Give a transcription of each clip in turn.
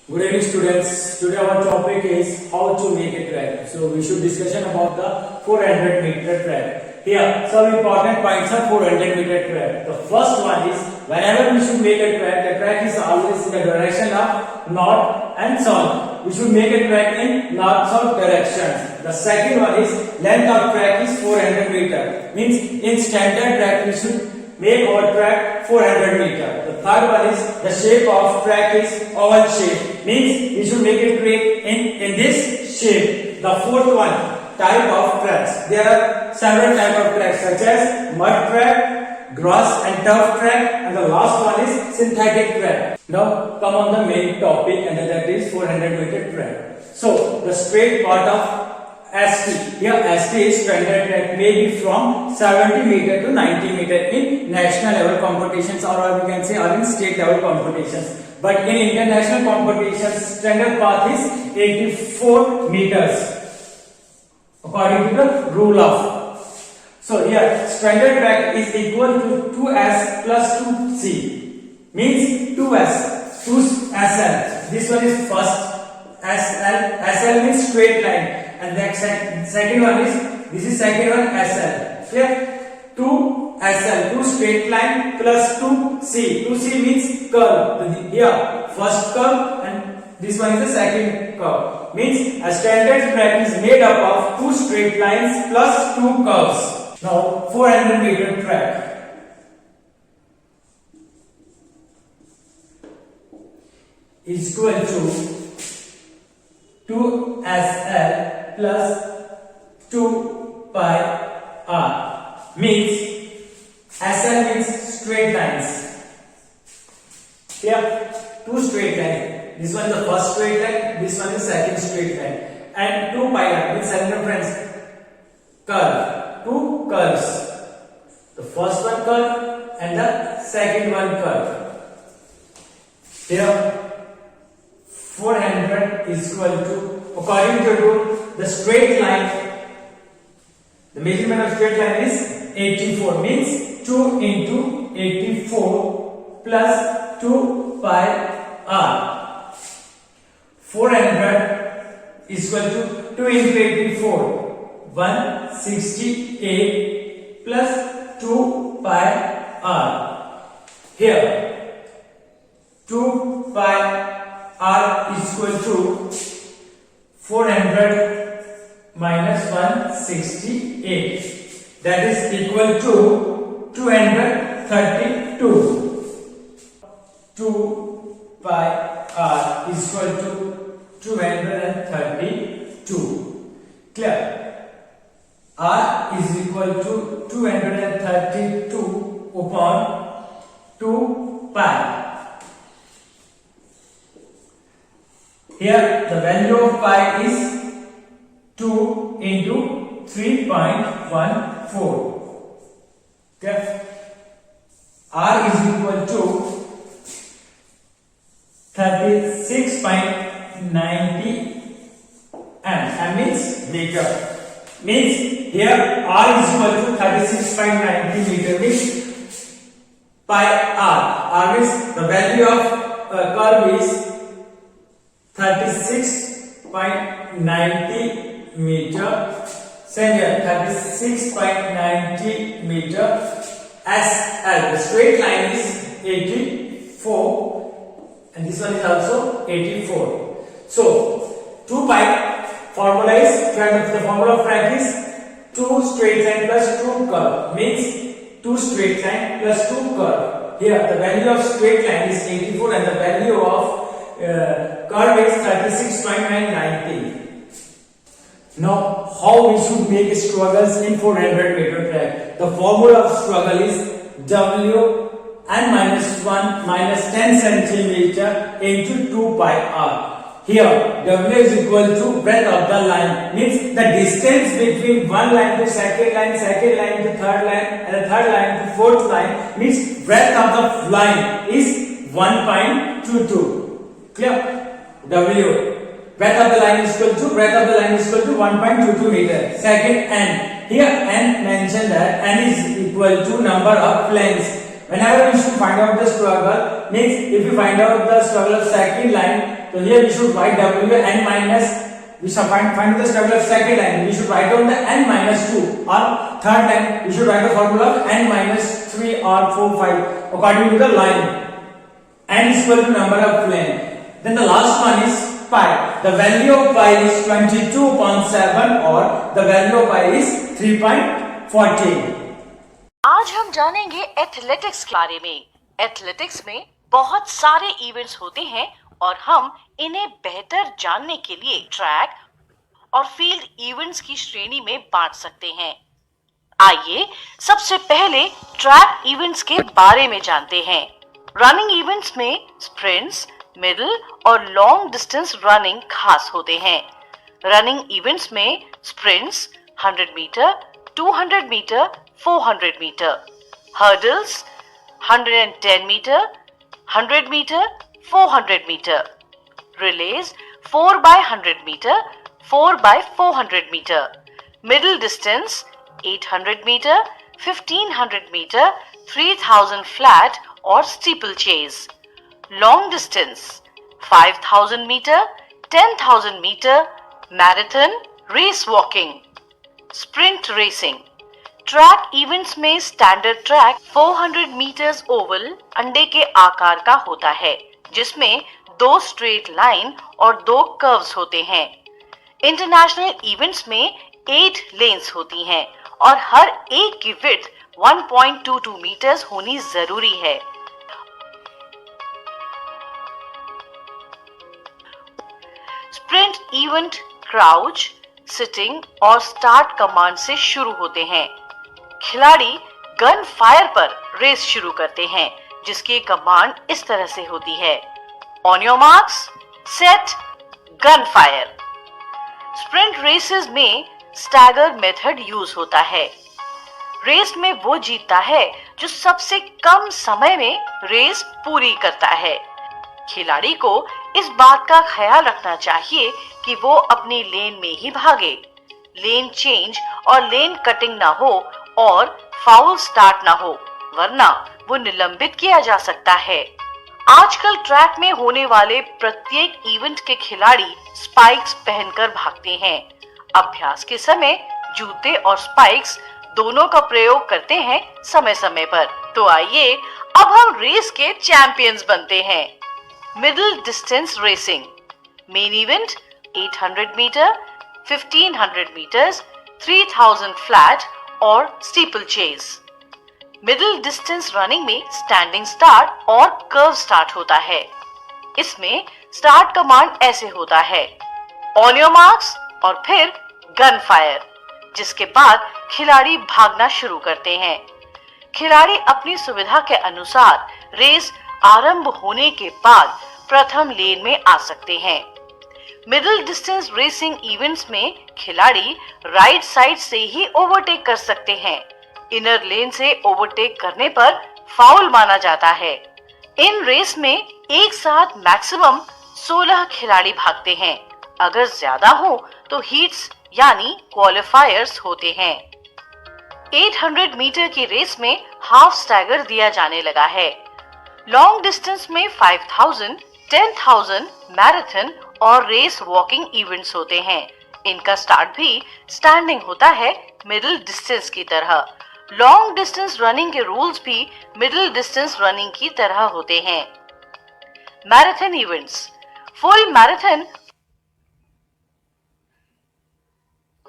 Good evening students. Today our topic is how to make a track. So we should discussion about the 400-meter track. Here some important points of 400-meter track. The first one is whenever we should make a track, the track is always in the direction of north and south. We should make a track in north-south directions. The second one is length of track is 400 meter. Means in standard track we should make our track 400 meter. The third one is the shape of track is oval shape. Means we should make a track in this shape. The fourth one, type of tracks. There are several type of tracks such as mud track, grass and turf track, and the last one is synthetic track. Now come on the main topic, and that is 400-meter track. So the straight part of ST. Here ST is standard track, may be from 70 meter to 90 meter in national level competitions, or we can say or in state level competitions. But in international competitions, standard path is 84 meters according to the rule of. So here standard track is equal to 2S plus 2C. Means 2S, 2SL. This one is first SL. SL means straight line. And the second one is, this is second one SL. Clear? 2 SL, 2 straight line plus 2C. 2C means curve. Here, first curve and this one is the second curve. Means a standard track is made up of 2 straight lines plus 2 curves. Now, 400-meter track is equal to 2SL plus 2 pi r. Means SL means straight lines. Here 2 straight lines. This one is the first straight line, this one is second straight line. And 2 pi r means circumference curve. 2 curves. The first one curve and the second one curve. Here 400 is equal to, according to rule, the straight line, the measurement of straight line is 84, means 2 into 84 plus 2 pi r. 400 is equal to 2 into 84, 168 plus 2 pi r. Here 2 pi r is equal to 400 minus 168, that is equal to 232. 2 pi r is equal to 232. Clear? R is equal to 232 upon 2 pi. Here the value of pi is 2 into 3.14. Okay. R is equal to 36.90 m means meter. Means here R is equal to 36.90 meter means pi r. R is the value of curve is 36.90 meter. Same here, 36.90 meter. SL, the straight line is 84, and this one is also 84. So 2 pi formula is, the formula of track is 2 straight line plus 2 curve, means 2 straight line plus 2 curve. Here the value of straight line is 84 and the value of curve is 36.990. Now, how we should make struggles in 400-meter track? The formula of struggle is W n minus 1 minus 10 centimeter into 2 pi r. Here, W is equal to breadth of the line, means the distance between one line to second line to third line, and the third line to fourth line, means breadth of the line is 1.22. Clear? W. Breadth of the line is equal to 1.22 meter. Second, n. Here n mentioned that n is equal to number of planes. whenever we should find out the struggle, means if we find out the struggle of second line, so here we should write Wn minus, we should find the struggle of second line, we should write down the n minus 2, or third line we should write the formula of n minus 3 or 4 5 according to the line. N is equal to number of lane. Then the last one is pi. The value of pi is 22.7 or the value of pi is 3.14. आज हम जानेंगे athletics के बारे में। Athletics में बहुत सारे events होते हैं और हम इन्हें बेहतर जानने के लिए ट्रैक और फील्ड इवेंट्स की श्रेणी में बांट सकते हैं। आइए सबसे पहले ट्रैक इवेंट्स के बारे में जानते हैं। रनिंग इवेंट्स में स्प्रिंट्स, मिडिल और लॉन्ग डिस्टेंस रनिंग खास होते हैं। रनिंग इवेंट्स में sprints 100 metre, 200 metre, 400 metre, hurdles 110 metre, 100 metre, 400 metre, relays 4 by 100 metre, 4 by 400 metre, middle distance 800 metre, 1500 metre, 3000 flat और steeplechase, long distance 5000 metre, 10,000 metre, marathon, race walking, sprint racing. Track events में standard track 400 metres Oval अंडे के आकार का होता है, जिसमें 2 straight line और 2 कर्व्स होते हैं। इंटरनेशनल इवेंट्स में 8 लेन्स होती हैं और हर एक की विड्थ 1.22 मीटर्स होनी जरूरी है। स्प्रिंट इवेंट क्राउच, सिटिंग और स्टार्ट कमांड से शुरू होते हैं। खिलाड़ी गन फायर पर रेस शुरू करते हैं, जिसकी कमांड इस तरह से होती है, on your marks, set, gun fire. Sprint races में स्टैगर मेथड यूज होता है। रेस में वो जीतता है जो सबसे कम समय में रेस पूरी करता है। खिलाड़ी को इस बात का ख्याल रखना चाहिए कि वो अपनी लेन में ही भागे, लेन चेंज और लेन कटिंग ना हो और फाउल स्टार्ट ना हो, वरना वो निलंबित किया जा सकता है। आजकल ट्रैक में होने वाले प्रत्येक इवेंट के खिलाड़ी स्पाइक्स पहनकर भागते हैं। अभ्यास के समय जूते और स्पाइक्स दोनों का प्रयोग करते हैं समय समय पर। तो आइए अब हम रेस के चैंपियंस बनते हैं। Middle distance racing, main event 800 metre, 1500 metres, 3000 flat और steeplechase. Middle distance running में स्टैंडिंग स्टार्ट और कर्व स्टार्ट होता है। इसमें स्टार्ट कमांड ऐसे होता है, ऑन योर मार्क्स और फिर गन फायर, जिसके बाद खिलाड़ी भागना शुरू करते हैं। खिलाड़ी अपनी सुविधा के अनुसार रेस आरंभ होने के बाद प्रथम लेन में आ सकते हैं। मिडिल डिस्टेंस रेसिंग इवेंट्स में खिलाड़ी राइट साइड से ही ओवरटेक कर सकते हैं। इनर लेन से ओवरटेक करने पर फाउल माना जाता है। इन रेस में एक साथ मैक्सिमम 16 खिलाड़ी भागते हैं। अगर ज्यादा हो तो हीट्स यानी क्वालिफायर्स होते हैं। 800 मीटर की रेस में हाफ स्टैगर दिया जाने लगा है। लॉन्ग डिस्टेंस में 5000, 10,000, मैराथन और रेस वॉकिंग इवेंट्स होते हैं। इनका स्टार्ट भी स्टैंडिंग होता है, मिडिल डिस्टेंस की तरह। लॉन्ग डिस्टेंस रनिंग के रूल्स भी मिडिल डिस्टेंस रनिंग की तरह होते हैं। मैराथन इवेंट्स, फुल मैराथन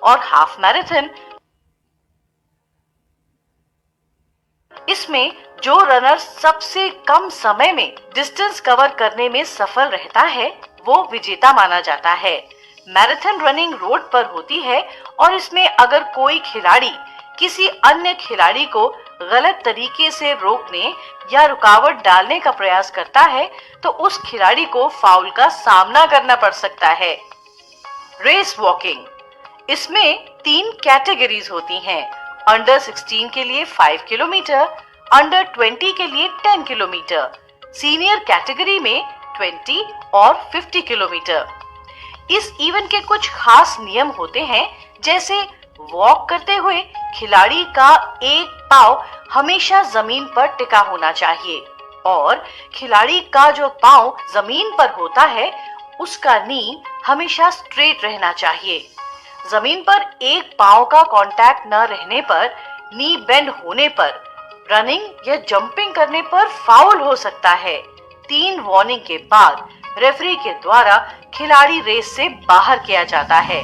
और हाफ मैराथन। इसमें जो रनर सबसे कम समय में डिस्टेंस कवर करने में सफल रहता है वो विजेता माना जाता है। मैराथन रनिंग रोड पर होती है और इसमें अगर कोई खिलाड़ी किसी अन्य खिलाड़ी को गलत तरीके से रोकने या रुकावट डालने का प्रयास करता है तो उस खिलाड़ी को फाउल का सामना करना पड़ सकता है। रेस वॉकिंग, इसमें 3 कैटेगरीज होती हैं। अंडर 16 के लिए 5 किलोमीटर, अंडर 20 के लिए 10 किलोमीटर, सीनियर कैटेगरी में 20 और 50 किलोमीटर। इस इवेंट के कुछ खास नियम होते हैं, जैसे वॉक करते हुए खिलाड़ी का एक पाँव हमेशा जमीन पर टिका होना चाहिए और खिलाड़ी का जो पाँव जमीन पर होता है उसका नी हमेशा स्ट्रेट रहना चाहिए। जमीन पर एक पाँव का कांटेक्ट न रहने पर, नी बेंड होने पर, रनिंग या जंपिंग करने पर फाउल हो सकता है। 3 वार्निंग के बाद रेफरी के द्वारा खिलाड़ी रेस से बाहर किया जाता है।